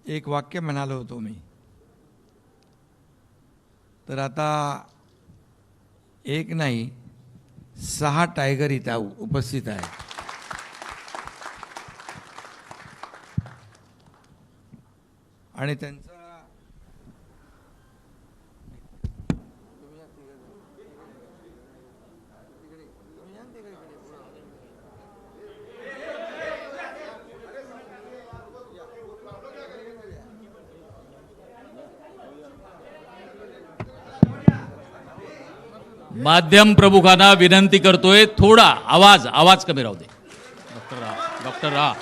एक वाक्य म्हणालो होतो मी, तर आता एक नाही 6 टायगर इथं उपस्थित आहेत. आणि त्यांचा माध्यम प्रमुखांना विनंती करतोय, थोडा आवाज कमी राहू दे. डॉक्टर रा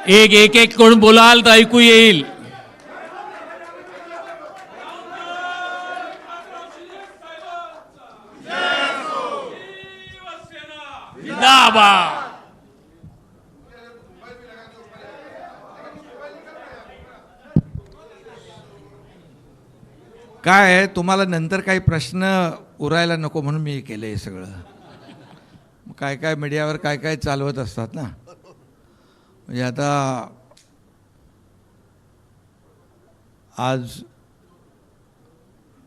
एक कोण बोलाल तर ऐकू येईल. काय आहे, तुम्हाला नंतर काही प्रश्न उरायला नको म्हणून मी केलं हे सगळं. काय काय मीडियावर काय काय चालवत असतात ना. म्हणजे आता आज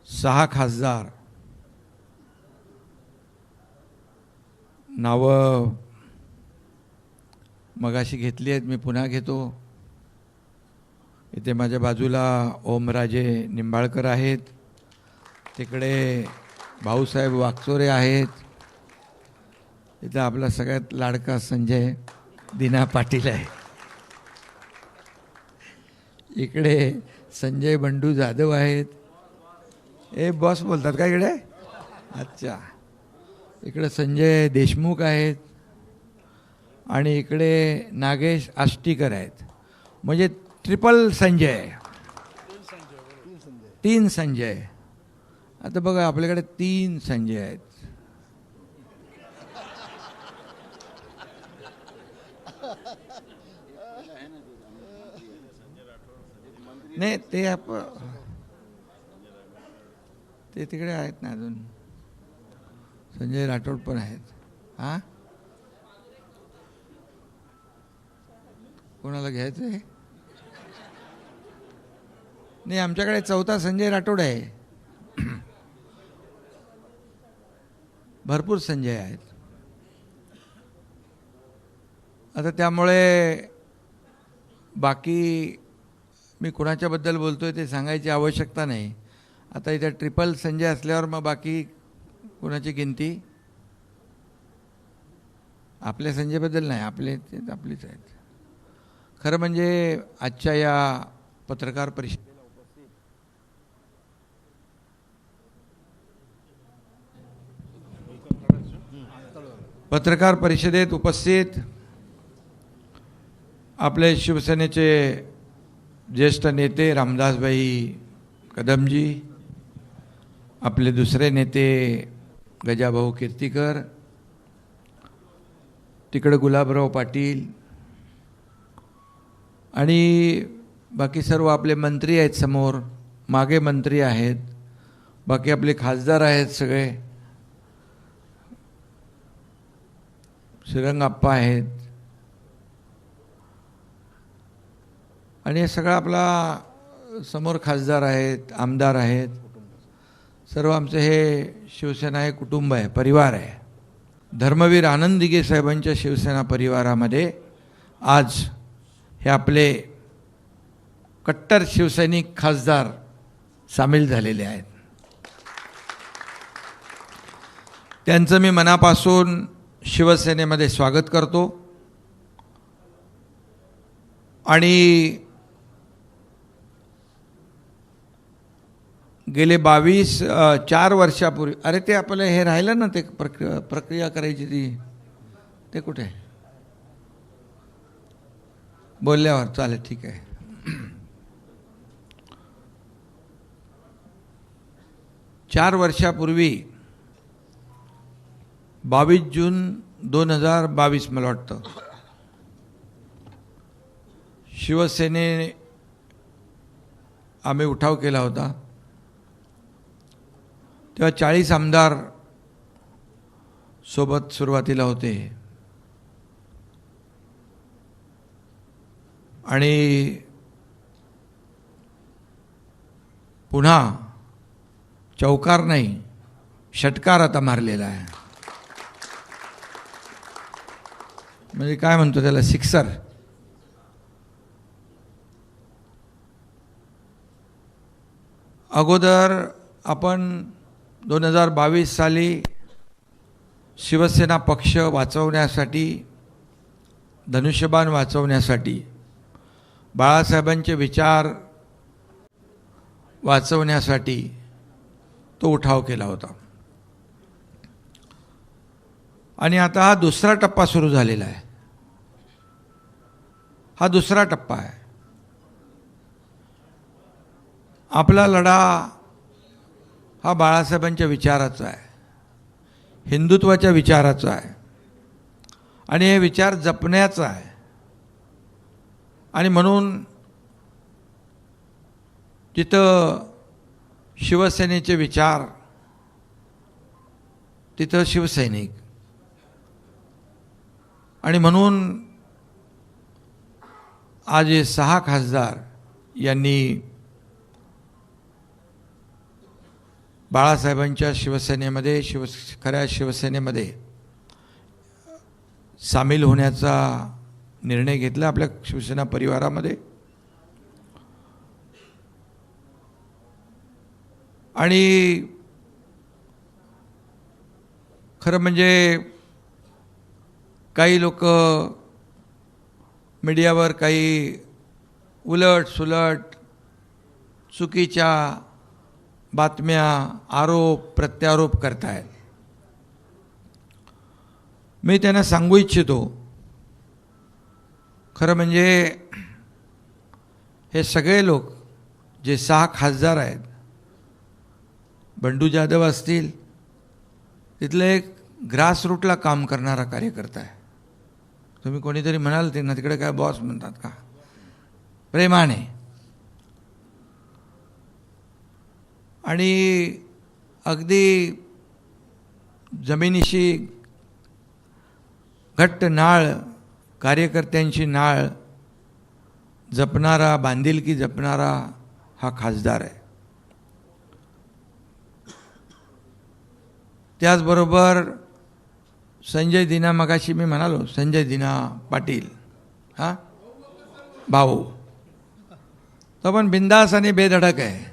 6 खासदार नावं मगाशी घेतली आहेत, मी पुन्हा घेतो. इथे माझ्या बाजूला ओमराजे निंबाळकर आहेत, तिकडे भाऊसाहेब वागचोरे आहेत, इथं आपला सगळ्यात लाडका संजय दिना पाटील आहे, इकडे संजय बंडू जाधव आहेत. ए बॉस बोलतात का इकडे? अच्छा. इकडे संजय देशमुख आहेत आणि इकडे नागेश आष्टीकर आहेत. म्हणजे ट्रिपल संजय, 3 संजय. आता बघा आपल्याकडे 3 संजय आहेत. नाही ते तिकडे आहेत ना अजून, संजय राठोड पण आहेत. हां, कोणाला घ्यायचं आहे? नाही, आमच्याकडे 4था संजय राठोड आहे. भरपूर संजय आहेत. आता त्यामुळे बाकी मी कोणाच्याबद्दल बोलतोय ते सांगायची आवश्यकता नाही. आता इथे ट्रिपल संजय असल्यावर मग बाकी कोणाची गिनती? आपल्या संजयबद्दल नाही, आपले ते आपलीच आहेत. खरं म्हणजे आजच्या या पत्रकार परिषदेत उपस्थित आपले शिवसेनेचे ज्येष्ठ नेते रामदासभाई कदमजी, आपले दुसरे नेते गजाभाऊ कीर्तीकर, तिकडे गुलाबराव पाटील आणि बाकी सर्व आपले मंत्री आहेत समोर, मागे मंत्री आहेत, बाकी आपले खासदार आहेत सगळे, श्रीरंगाप्पा आहेत आणि हे सगळं आपला समोर खासदार आहेत, आमदार आहेत, सर्व आमचं हे शिवसेना हे कुटुंब आहे, परिवार आहे. धर्मवीर आनंद दिघे साहेबांच्या शिवसेना परिवारामध्ये आज हे आपले कट्टर शिवसैनिक खासदार सामील झालेले आहेत. त्यांचं मी मनापासून शिवसेनेमध्ये स्वागत करतो. आणि गेले 4 वर्षापूर्वी, अरे ते आपलं हे राहिलं ना, ते प्रक्रिया करायची ते कुठे बोलल्यावर चालेल, ठीक आहे. 4 वर्षापूर्वी 22 जून 2022 मला वाटतं, शिवसेनेने आम्ही उठाव केला होता तेव्हा 40 आमदार सोबत सुरुवातीला होते आणि पुन्हा चौकार नाही षटकार आता मारलेला आहे. म्हणजे काय म्हणतो त्याला, सिक्सर. अगोदर आपण 2022 साली शिवसेना पक्ष वाचवण्यासाठी, धनुष्यबाण वाचवण्यासाठी, बाळासाहेबांचे विचार वाचवण्यासाठी तो उठाव केला होता. आणि आता हा दुसरा टप्पा सुरू झालेला आहे. हा दुसरा टप्पा आहे. आपला लढा हा बाळासाहेबांच्या विचाराचा आहे, हिंदुत्वाच्या विचाराचा आहे आणि हे विचार जपण्याचा आहे. आणि म्हणून जिथं शिवसेनेचे विचार तिथं शिवसैनिक. आणि म्हणून आज हे 6 खासदार यांनी बाळासाहेबांच्या शिवसेनेमध्ये, खऱ्या शिवसेनेमध्ये सामील होण्याचा निर्णय घेतला आपल्या शिवसेना परिवारामध्ये. आणि खरं म्हणजे काही लोक मीडियावर काही उलट सुलट चुकीच्या बातम्या, आरोप प्रत्यारोप करतायत. मी त्यांना सांगू इच्छितो, खरं म्हणजे हे सगळे लोक जे 6 खासदार आहेत, बंडू जाधव असतील, तिथले एक ग्रासरूटला काम करणारा कार्यकर्ता आहे. तुम्ही कोणीतरी म्हणाल ते ना, तिकडे काय बॉस म्हणतात का, प्रेमाने. आणि अगदी जमिनीशी घट्ट नाळ, कार्यकर्त्यांची नाळ जपणारा, बांधिलकी जपणारा हा खासदार आहे. त्याचबरोबर संजय दिना, मगाशी मी म्हणालो संजय दिना पाटील, हां भाऊ, तो पण बिंदास आणि बेधडक आहे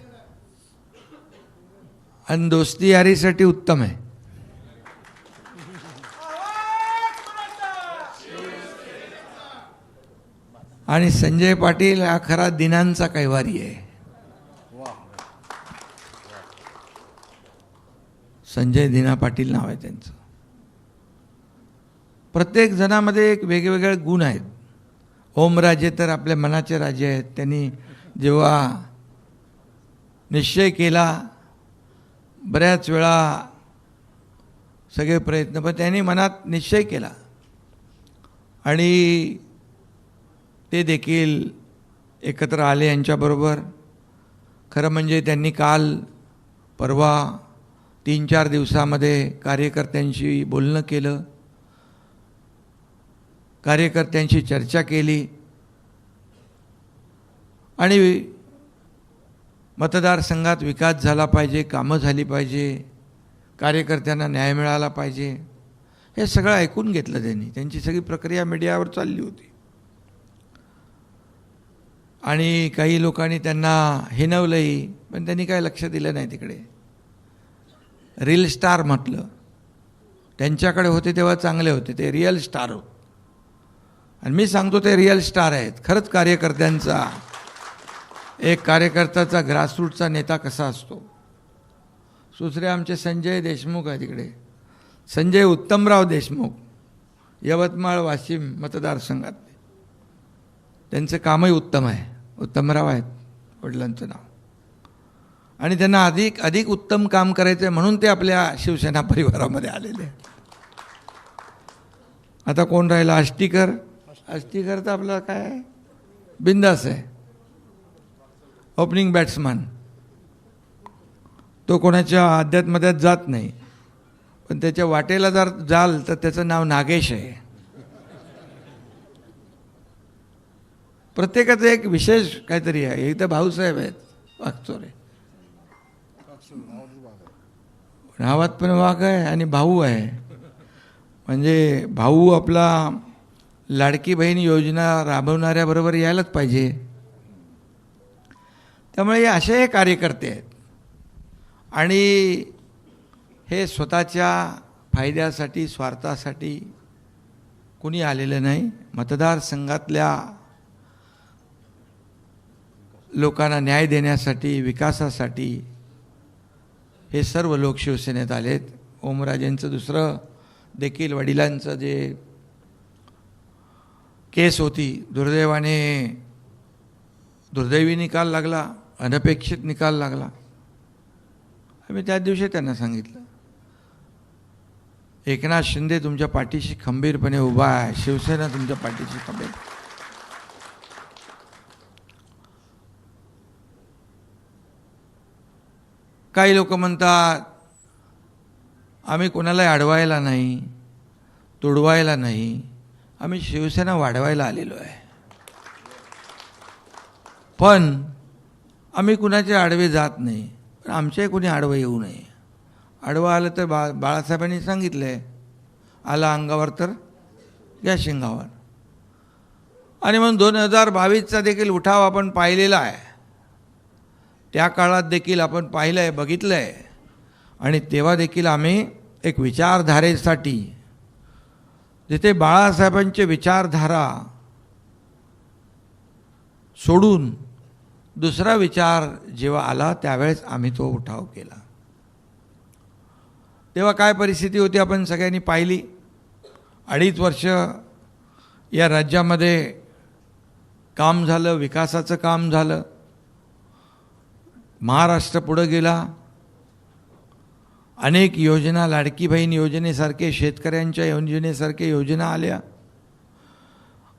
आणि दोस्ती यारीसाठी उत्तम आहे. आणि संजय पाटील हा खरा दिनांचा कैवारी आहे. संजय दिना पाटील नाव आहे त्यांचं. प्रत्येक जणामध्ये एक वेगवेगळे गुण आहेत. ओमराजे तर आपल्या मनाचे राजे आहेत. त्यांनी जेव्हा निश्चय केला, बऱ्याच वेळा सगळे प्रयत्न, पण त्यांनी मनात निश्चय केला आणि ते देखील एकत्र आले यांच्याबरोबर. खरं म्हणजे त्यांनी काल परवा 3-4 दिवसामध्ये कार्यकर्त्यांशी बोलणं केलं, कार्यकर्त्यांशी चर्चा केली आणि मतदारसंघात विकास झाला पाहिजे, कामं झाली पाहिजे, कार्यकर्त्यांना न्याय मिळाला पाहिजे, हे सगळं ऐकून घेतलं त्यांनी. त्यांची सगळी प्रक्रिया मीडियावर चालली होती आणि काही लोकांनी त्यांना हिणवलंही, पण त्यांनी काय लक्ष दिलं नाही तिकडे. रील स्टार म्हटलं, त्यांच्याकडे होते तेव्हा चांगले होते, ते रिअल स्टार होते. आणि मी सांगतो ते रिअल स्टार आहेत. खरंच कार्यकर्त्यांचा, एक कार्यकर्त्याचा ग्रासरूटचा नेता कसा असतो. दुसरे आमचे संजय देशमुख आहे तिकडे, संजय उत्तमराव देशमुख, यवतमाळ वाशिम मतदारसंघात. त्यांचं कामही उत्तम आहे. उत्तमराव आहेत वडिलांचं नाव. आणि त्यांना अधिक उत्तम काम करायचं आहे म्हणून ते आपल्या शिवसेना परिवारामध्ये आलेले. आता कोण राहिला, आष्टीकर. आष्टीकर तर आपला काय बिंदास आहे, ओपनिंग बॅट्समन. तो कोणाच्या अध्यात्मध्यात जात नाही, पण त्याच्या वाटेला जर जाल तर त्याचं नाव नागेश आहे. प्रत्येकाचं एक विशेष काहीतरी आहे. इथं भाऊसाहेब आहेत वागचोरे, नावात पण वाघ आहे आणि भाऊ आहे. म्हणजे भाऊ आपला लाडकी बहीण योजना राबवणाऱ्याबरोबर यायलाच पाहिजे. त्यामुळे हे असे हे कार्यकर्ते आहेत आणि हे स्वतःच्या फायद्यासाठी स्वार्थासाठी कुणी आलेलं नाही. मतदारसंघातल्या लोकांना न्याय देण्यासाठी, विकासासाठी हे सर्व लोक शिवसेनेत आलेत. ओमराजेंचं दुसरं देखील वडिलांचं जे केस होती, दुर्दैवी निकाल लागला, अनपेक्षित निकाल लागला. आम्ही त्याच दिवशी त्यांना सांगितलं, एकनाथ शिंदे तुमच्या पाठीशी खंबीरपणे उभा आहे, शिवसेना तुमच्या पाठीशी खंबीर. काही लोक म्हणतात आम्ही कोणालाही अडवायला नाही, तुडवायला नाही, आम्ही शिवसेना वाढवायला आलेलो आहे. पण आम्ही कुणाचे आडवे जात नाही, पण आमच्याही कोणी आडवं येऊ नये. आडवं आलं तर बाळासाहेबांनी सांगितलं आहे, आला अंगावर तर या शिंगावर. आणि म्हणून 2022चा देखील उठाव आपण पाहिलेला आहे. त्या काळात देखील आपण पाहिलं आहे, बघितलं आहे. आणि तेव्हा देखील आम्ही एक विचारधारेसाठी, जिथे बाळासाहेबांचे विचारधारा सोडून दुसरा विचार जेव्हा आला त्यावेळेस आम्ही तो उठाव केला. तेव्हा काय परिस्थिती होती आपण सगळ्यांनी पाहिली. 2.5 वर्ष या राज्यामध्ये काम झालं, विकासाचं काम झालं. महाराष्ट्र पुढं गेला. अनेक योजना, लाडकी बहीण योजनेसारखे, शेतकऱ्यांच्या योजनेसारखे योजना आल्या.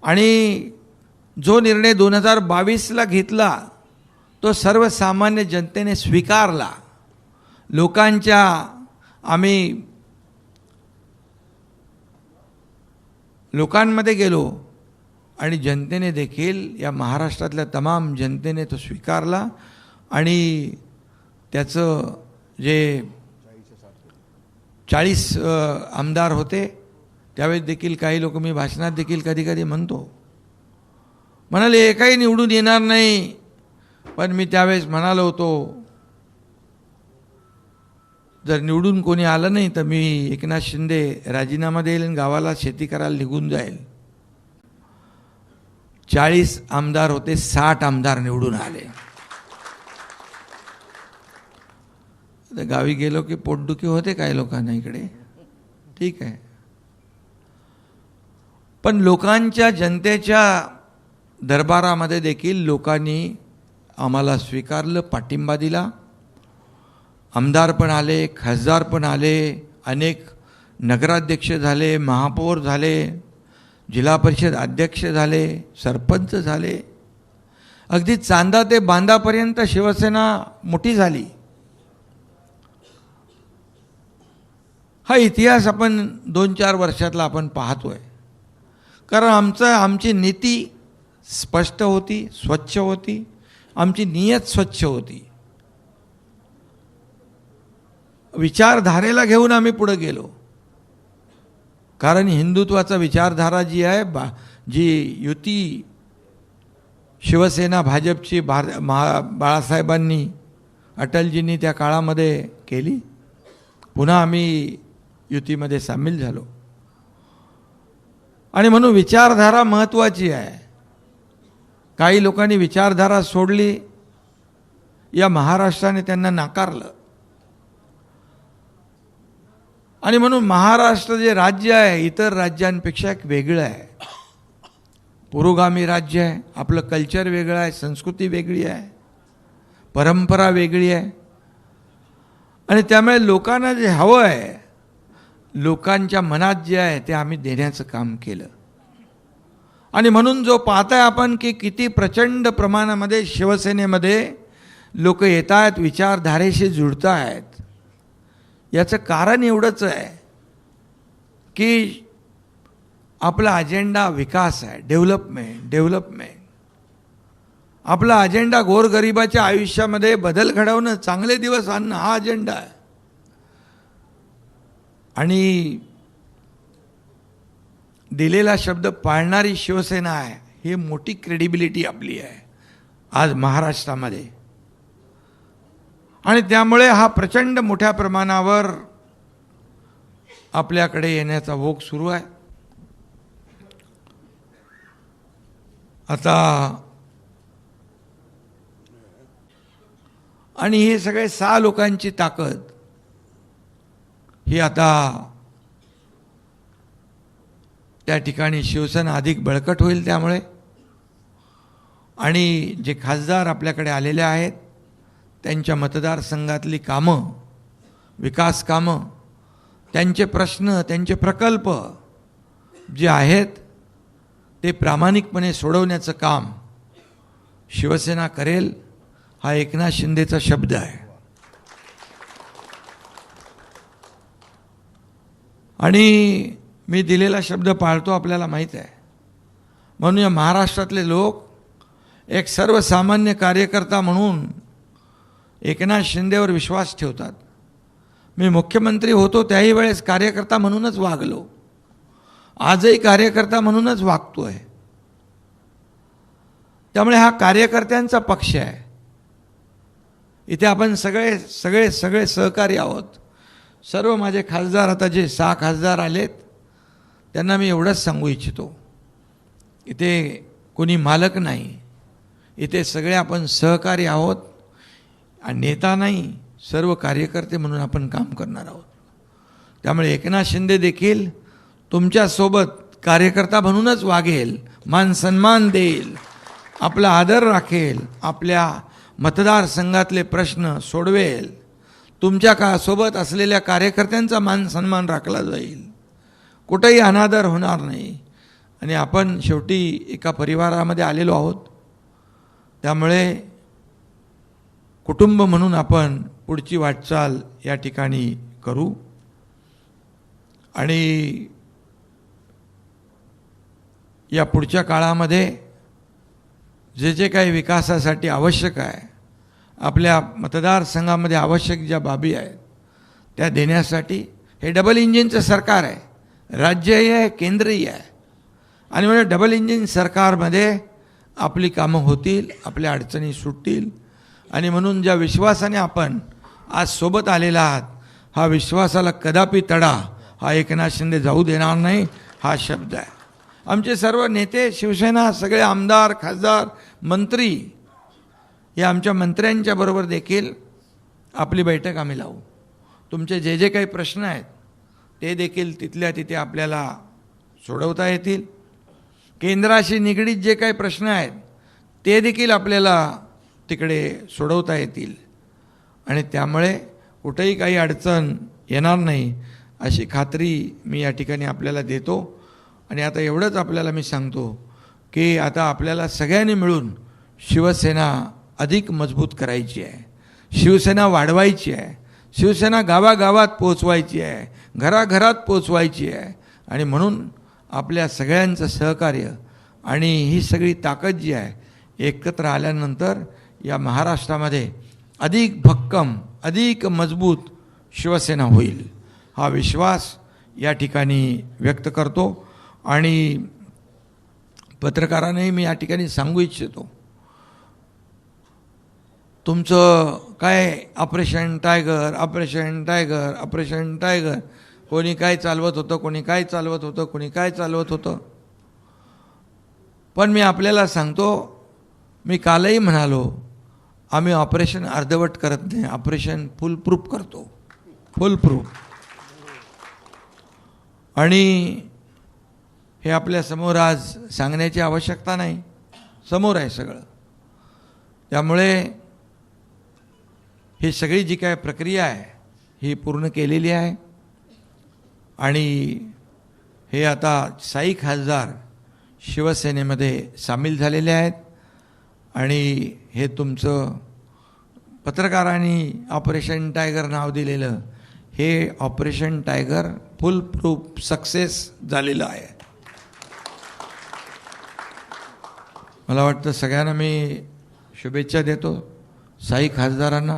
आणि जो निर्णय 2022ला घेतला तो सर्वसामान्य जनतेने स्वीकारला. आम्ही लोकांमध्ये गेलो आणि जनतेने देखील, या महाराष्ट्रातल्या तमाम जनतेने तो स्वीकारला. आणि त्याचं जे 40 आमदार होते त्यावेळेस देखील काही लोक, मी भाषणात देखील कधी कधी म्हणाले एकही निवडून येणार नाही. पण मी त्यावेळेस म्हणालो होतो, जर निवडून कोणी आलं नाही तर मी एकनाथ शिंदे राजीनामा देईल आणि गावाला शेती करायला निघून जाईल. 40 आमदार होते, 60 आमदार निवडून आले. गावी गेलो की पोटदुखी होते काही लोकांना इकडे, ठीक आहे. पण लोकांच्या, जनतेच्या दरबारामध्ये देखील लोकांनी आम्हाला स्वीकारलं, पाठिंबा दिला. आमदार पण आले, खासदार पण आले, अनेक नगराध्यक्ष झाले, महापौर झाले, जिल्हा परिषद अध्यक्ष झाले, सरपंच झाले. अगदी चांदा ते बांधापर्यंत शिवसेना मोठी झाली. हा इतिहास आपण 2-4 वर्षातला आपण पाहतोय. कारण आमची नीती स्पष्ट होती, स्वच्छ होती, आमची नियत स्वच्छ होती. विचारधारेला घेऊन आम्ही पुढे गेलो. कारण हिंदुत्वाचा विचारधारा जी आहे, जी युती शिवसेना भाजपची बाळासाहेबांनी, अटलजींनी त्या काळामध्ये केली. पुन्हा आम्ही युतीमध्ये सामील झालो. आणि म्हणून विचारधारा महत्त्वाची आहे. काही लोकांनी विचारधारा सोडली, या महाराष्ट्राने त्यांना नाकारलं. आणि म्हणून महाराष्ट्र जे राज्य आहे इतर राज्यांपेक्षा एक वेगळं आहे. पुरोगामी राज्य आहे. आपलं कल्चर वेगळं आहे, संस्कृती वेगळी आहे, परंपरा वेगळी आहे. आणि त्यामुळे लोकांना जे हवं आहे, लोकांच्या मनात जे आहे ते आम्ही देण्याचं काम केलं. आणि म्हणून जो पाहताय आपण की किती प्रचंड प्रमाणामध्ये शिवसेनेमध्ये लोक येत आहेत, विचारधारेशी जुळत आहेत. याचं कारण एवढंच आहे की आपला अजेंडा विकास आहे, डेव्हलपमेंट. आपला अजेंडा गोरगरिबाच्या आयुष्यामध्ये बदल घडवणं, चांगले दिवस आणणं हा अजेंडा आहे. आणि दिलेला शब्द पाळणारी शिवसेना आहे, ही मोठी क्रेडिबिलिटी आपली आहे आज महाराष्ट्रामध्ये. आणि त्यामुळे हा प्रचंड मोठ्या प्रमाणावर आपल्याकडे येण्याचा ओघ सुरू आहे. आता आणि हे सगळे 6 लोकांची ताकद ही आता त्या ठिकाणी शिवसेना अधिक बळकट होईल. त्यामुळे आणि जे खासदार आपल्याकडे आलेले आहेत त्यांच्या मतदारसंघातली कामं, विकास कामं, त्यांचे प्रश्न, त्यांचे प्रकल्प जे आहेत ते प्रामाणिकपणे सोडवण्याचं काम शिवसेना करेल, हा एकनाथ शिंदेचा शब्द आहे. आणि मी दिलेला शब्द पाळतो, आपल्याला माहीत आहे. म्हणून या महाराष्ट्रातले लोक एक सर्वसामान्य कार्यकर्ता म्हणून एकनाथ शिंदेवर विश्वास ठेवतात. मी मुख्यमंत्री होतो त्याही वेळेस कार्यकर्ता म्हणूनच वागलो, आजही कार्यकर्ता म्हणूनच वागतोय. त्यामुळे हा कार्यकर्त्यांचा पक्ष आहे. इथे आपण सगळे सगळे सगळे सहकारी आहोत. सर्व माझे खासदार, आता जे 6 खासदार आलेत त्यांना मी एवढंच सांगू इच्छितो, इथे कोणी मालक नाही, इथे सगळे आपण सहकारी आहोत. आणि नेता नाही, सर्व कार्यकर्ते म्हणून आपण काम करणार आहोत. त्यामुळे एकनाथ शिंदे देखील तुमच्यासोबत कार्यकर्ता म्हणूनच वागेल, मान सन्मान देईल, आपला आदर राखेल, आपल्या मतदारसंघातले प्रश्न सोडवेल. तुमच्या सोबत असलेल्या कार्यकर्त्यांचा मान सन्मान राखला जाईल, कुठेही अनादर होणार नाही. आणि आपण शेवटी एका परिवारामध्ये आलेलो आहोत. त्यामुळे कुटुंब म्हणून आपण पुढची वाटचाल या ठिकाणी करू. आणि या पुढच्या काळामध्ये जे जे काही विकासासाठी आवश्यक आहे, आपल्या मतदारसंघामध्ये आवश्यक ज्या बाबी आहेत त्या देण्यासाठी हे डबल इंजिनचं सरकार आहे, राज्यही आहे, केंद्रही आहे. आणि म्हणजे डबल इंजिन सरकारमध्ये आपली कामं होतील, आपल्या अडचणी सुटतील. आणि म्हणून ज्या विश्वासाने आपण आज सोबत आलेला आहात, हा विश्वासाला कदापि तडा हा एकनाथ शिंदे जाऊ देणार नाही, हा शब्द आहे. आमचे सर्व नेते, शिवसेना, सगळे आमदार, खासदार, मंत्री, या आमच्या मंत्र्यांच्या बरोबर देखील आपली बैठक आम्ही लावू. तुमचे जे जे काही प्रश्न आहेत ते देखील तिथल्या तिथे आपल्याला सोडवता येतील. केंद्राशी निगडीत जे काही प्रश्न आहेत ते देखील आपल्याला तिकडे सोडवता येतील. आणि त्यामुळे कुठेही काही अडचण येणार नाही अशी खात्री मी या ठिकाणी आपल्याला देतो. आणि आता एवढंच आपल्याला मी सांगतो की आता आपल्याला सगळ्यांनी मिळून शिवसेना अधिक मजबूत करायची आहे, शिवसेना वाढवायची आहे, शिवसेना गावागावात पोचवायची आहे, घराघरात पोचवायची आहे. आणि म्हणून आपल्या सगळ्यांचं सहकार्य आणि ही सगळी ताकद जी आहे एकत्र आल्यानंतर या महाराष्ट्रामध्ये अधिक भक्कम, अधिक मजबूत शिवसेना होईल, हा विश्वास या ठिकाणी व्यक्त करतो. आणि पत्रकारांनाही मी या ठिकाणी सांगू इच्छितो, तुमचं काय operation tiger, operation tiger, operation tiger, कोणी काय चालवत होतं, कोणी काय चालवत होतं, कोणी काय चालवत होतं. पण मी आपल्याला सांगतो, मी कालही म्हणालो, आम्ही ऑपरेशन अर्धवट करत नाही, ऑपरेशन फुल प्रूफ करतो, फुल प्रूफ. आणि हे आपल्यासमोर आज सांगण्याची आवश्यकता नाही, समोर आहे सगळं. त्यामुळे ही सगळी जी काय प्रक्रिया आहे ही पूर्ण केलेली आहे. आणि हे आता 6 खासदार शिवसेनेमध्ये सामील झालेले आहेत. आणि हे तुमचं पत्रकारांनी ऑपरेशन टायगर नाव दिलेलं हे ऑपरेशन टायगर फुल प्रूफ सक्सेस झालेलं आहे. मला वाटतं सगळ्यांना मी शुभेच्छा देतो. साई खासदारांना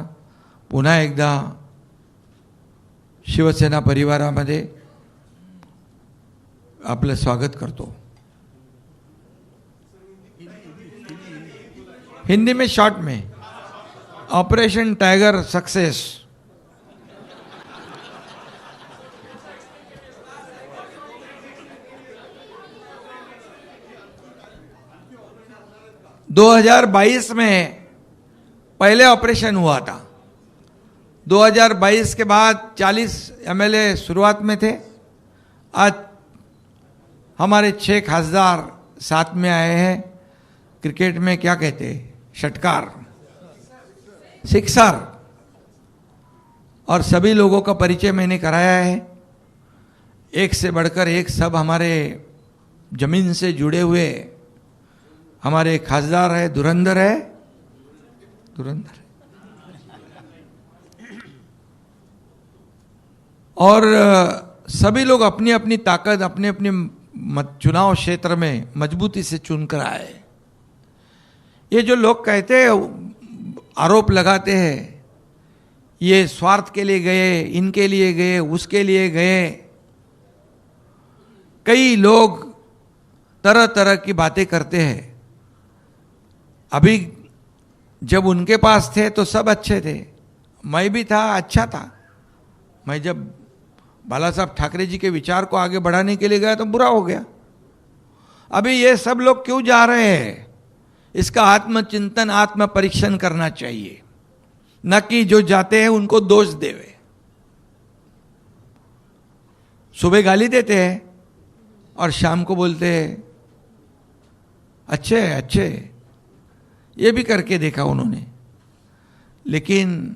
पुन्हा एकदा शिवसेना परिवारामध्ये आपलं स्वागत करतो. हिंदी में शॉर्ट में ऑपरेशन टाइगर सक्सेस. दो 2022 में पहले ऑपरेशन हुआ था. 2022 के बाद 40 एमएलए शुरुआत में थे. आज हमारे 6 खासदार साथ में आए हैं. क्रिकेट में क्या कहते हैं, षटकार, सिक्सर, और सभी लोगों का परिचय मैंने कराया है. एक से बढ़कर एक सब हमारे जमीन से जुड़े हुए हमारे खासदार है. धुरंधर है, धुरंधर. और सभी लोग अपनी अपनी ताकत अपने अपने चुनाव क्षेत्र में मजबूती से चुनकर आए. ये जो लोग कहते हैं, आरोप लगाते हैं, ये स्वार्थ के लिए गए, इनके लिए गए, उसके लिए गए. कई लोग तरह तरह की बातें करते हैं. अभी जब उनके पास थे तो सब अच्छे थे. मैं भी था, अच्छा था. मैं जब बाला साहब ठाकरे जी के विचार को आगे बढ़ाने के लिए गया तो बुरा हो गया. अभी ये सब लोग क्यों जा रहे हैं, इसका आत्मचिंतन, आत्म परीक्षण करना चाहिए, न कि जो जाते हैं उनको दोष देवे. सुबह गाली देते हैं और शाम को बोलते हैं अच्छे अच्छे. ये भी करके देखा उन्होंने. लेकिन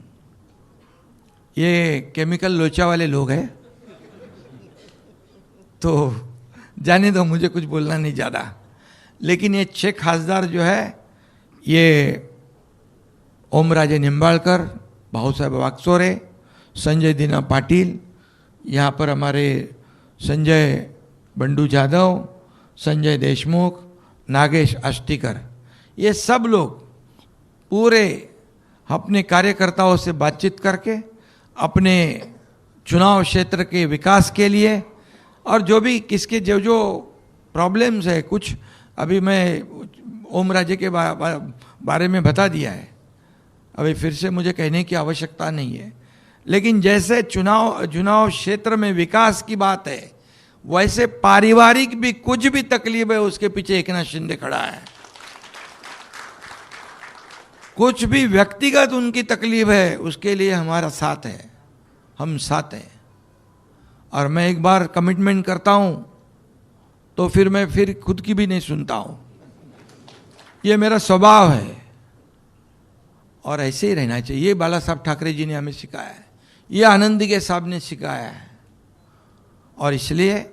ये केमिकल लोचा वाले लोग हैं, तो जाने दो, मुझे कुछ बोलना नहीं ज़्यादा. लेकिन ये 6 खासदार जो है, ये ओमराजे निंबाळकर, भाऊसाहेब वागचोरे, संजय दीना पाटिल, यहाँ पर हमारे संजय बंडू जाधव, संजय देशमुख, नागेश आष्टीकर, ये सब लोग पूरे अपने कार्यकर्ताओं से बातचीत करके अपने चुनाव क्षेत्र के विकास के लिए, और जो भी किसके जो जो प्रॉब्लम्स है, कुछ अभी मैं ओमराजे के बारे में बता दिया है, अभी फिर से मुझे कहने की आवश्यकता नहीं है. लेकिन जैसे चुनाव क्षेत्र में विकास की बात है, वैसे पारिवारिक भी कुछ भी तकलीफ है, उसके पीछे एकनाथ शिंदे खड़ा है. कुछ भी व्यक्तिगत उनकी तकलीफ है, उसके लिए हमारा साथ है, हम साथ हैं. और मैं एक बार कमिटमेंट करता हूं तो फिर मैं फिर खुद की भी नहीं सुनता हूं. ये मेरा स्वभाव है और ऐसे ही रहना चाहिए. ये बाला साहब ठाकरे जी ने हमें सिखाया है, ये आनंद के साहब ने सिखाया है. और इसलिए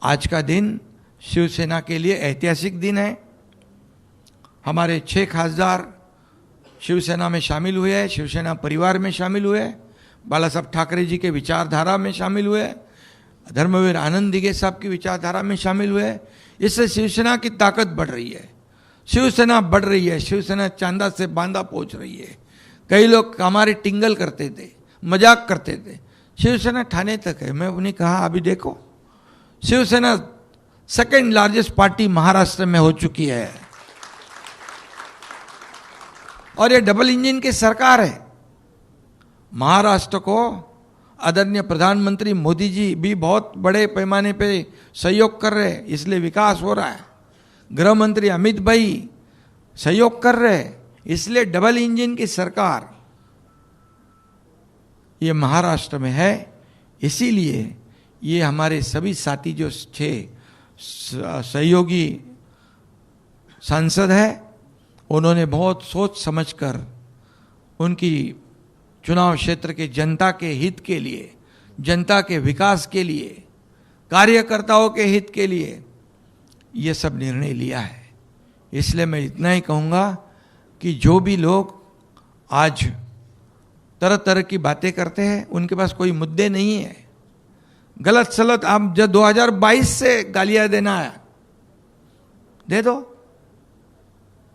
आज का दिन शिवसेना के लिए ऐतिहासिक दिन है. हमारे 6 खासदार शिवसेना में शामिल हुए हैं, शिवसेना परिवार में शामिल हुए, बाला साहब ठाकरे जी के विचारधारा में शामिल हुए, धर्मवीर आनंद दिघे साहब की विचारधारा में शामिल हुए. इससे शिवसेना की ताकत बढ़ रही है, शिवसेना बढ़ रही है, शिवसेना चांदा से बांदा पहुंच रही है. कई लोग हमारे टिंगल करते थे, मजाक करते थे, शिवसेना ठाणे तक है. मैं उन्हें कहा अभी देखो, Shiv Sena second largest party Maharashtra में हो चुकी है, और ये डबल इंजन की सरकार है. महाराष्ट्र को आदरणीय प्रधानमंत्री मोदी जी भी बहुत बड़े पैमाने पे सहयोग कर रहे हैं, इसलिए विकास हो रहा है. गृह मंत्री अमित भाई सहयोग कर रहे हैं, इसलिए डबल इंजन की सरकार ये महाराष्ट्र में है. इसीलिए ये हमारे सभी साथी जो 6 सहयोगी सांसद हैं, उन्होंने बहुत सोच समझकर उनकी चुनाव क्षेत्र के जनता के हित के लिए, जनता के विकास के लिए, कार्यकर्ताओं के हित के लिए ये सब निर्णय लिया है. इसलिए मैं इतना ही कहूँगा कि जो भी लोग आज तरह तरह की बातें करते हैं, उनके पास कोई मुद्दे नहीं है। गलत सलत आप जब 2022 से गालियां देना है दे दो,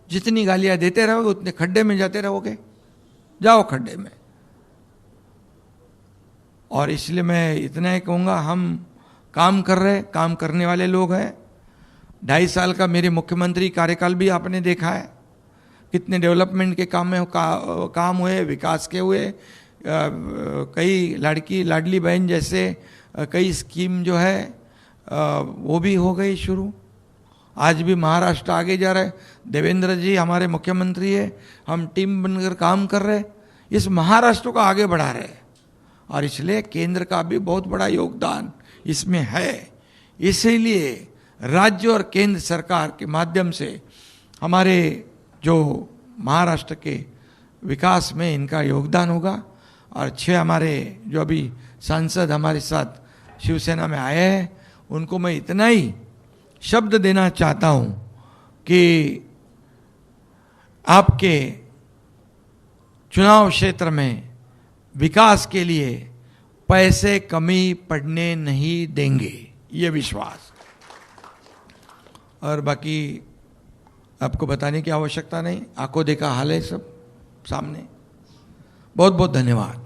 जितनी गालियां देते रहोगे उतने खड्डे में जाते रहोगे, जाओ खड्डे में। और इसलिए मैं इतना ही कहूँगा, हम काम कर रहे, काम करने वाले लोग हैं। 2.5 साल का मेरे मुख्यमंत्री कार्यकाल भी आपने देखा है, कितने डेवलपमेंट के काम में काम हुए, विकास के हुए, कई लाडली बहन जैसे कई स्कीम जो है वो भी हो गई शुरू। आज भी महाराष्ट्र आगे जा रहा है, देवेंद्र जी हमारे मुख्यमंत्री है, हम टीम बनकर काम कर रहे, इस महाराष्ट्र को आगे बढ़ा रहे हैं। और इसलिए केंद्र का भी बहुत बड़ा योगदान इसमें है। इसीलिए राज्य और केंद्र सरकार के माध्यम से हमारे जो महाराष्ट्र के विकास में इनका योगदान होगा। और 6 हमारे जो अभी सांसद हमारे साथ शिवसेना में आए हैं, उनको मैं इतना ही शब्द देना चाहता हूं कि आपके चुनाव क्षेत्र में विकास के लिए पैसे कमी पड़ने नहीं देंगे, ये विश्वास। और बाकी आपको बताने की आवश्यकता नहीं, आंखों देखा हाल है सब सामने। बहुत बहुत धन्यवाद।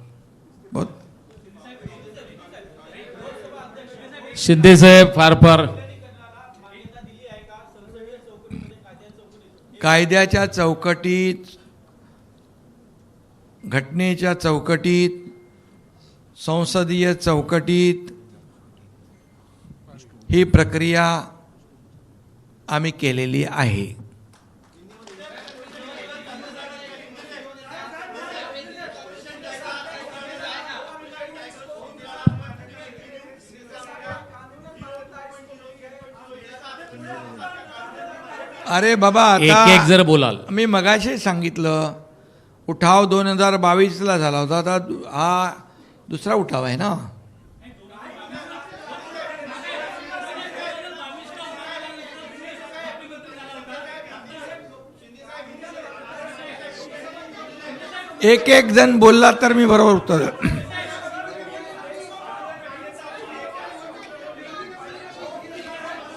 बहुत शिंदे साहेब फार कायद्याच्या चौकटीत, घटनेच्या चौकटीत, संसदीय चौकटीत ही प्रक्रिया आम्ही केलेली आहे। अरे बाबा, आता एक जर बोलाल, मी मगाशी सांगितलं, उठाव 2022ला झाला होता, आता हा दुसरा उठाव आहे ना। एक जण बोलला तर मी बरोबर उत्तर।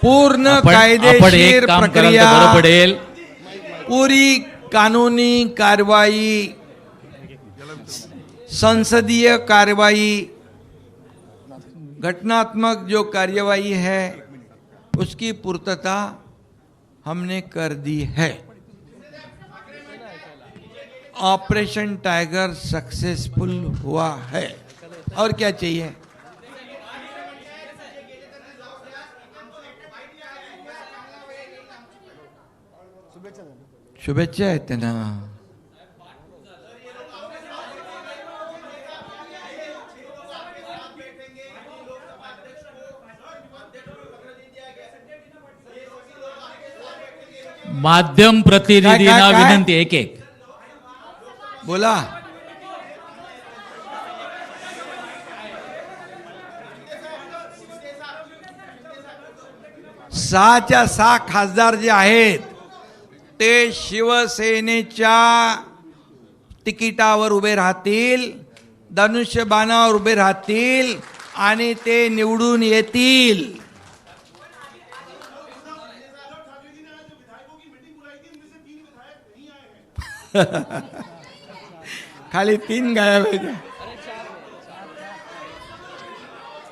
पूर्ण कायदेशीर प्रक्रिया, बरं पडेल। पूरी कानूनी कार्रवाई, संसदीय कार्रवाई, घटनात्मक जो कार्यवाही है उसकी पूर्तता हमने कर दी है। ऑपरेशन टाइगर सक्सेसफुल हुआ है, और क्या चाहिए। शुभेच्छा आहेत त्यांना। माध्यम प्रतिनिधींना काय? विनंती, एक बोला। 6च्या 6 खासदार जे आहेत ते शिवसेनेच्या तिकिटावर उभे राहतील, धनुष्यबाणावर उभे राहतील आणि ते निवडून येतील। खाली 3 गायब आहेत।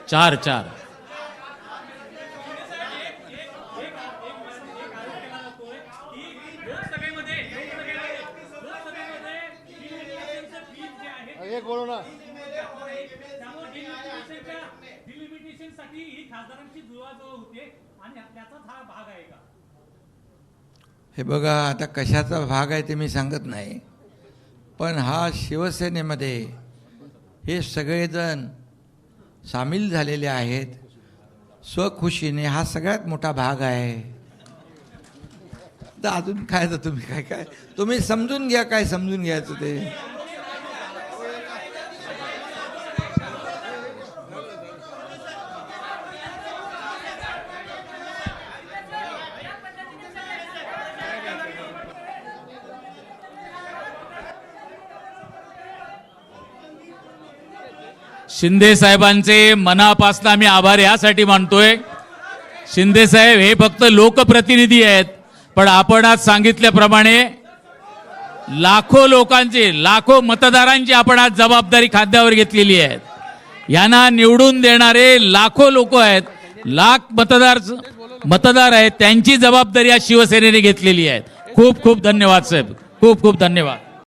4 हे बघा, आता कशाचा भाग आहे ते मी सांगत नाही, पण हा शिवसेनेमध्ये हे सगळेजण सामील झालेले आहेत स्वखुशीने, हा सगळ्यात मोठा भाग आहे। तर अजून काय, तर तुम्ही काय तुम्ही समजून घ्या, काय समजून घ्यायचं ते। शिंदे साहेबांचे मनापासून आम्ही आभार यासाठी मानतोय. शिंदे साहेब हे फक्त लोकप्रतिनिधी आहेत, पण आपण आज सांगितल्याप्रमाणे लाखो लोकांची, लाखो मतदारांची आपण आज जबाबदारी खांद्यावर घेतलेली आहे. यांना निवडून देणारे लाखो लोक आहेत, लाख मतदार आहेत, त्यांची जबाबदारी आज शिवसेनेने घेतलेली आहे. खूप खूप धन्यवाद साहेब, खूप खूप धन्यवाद.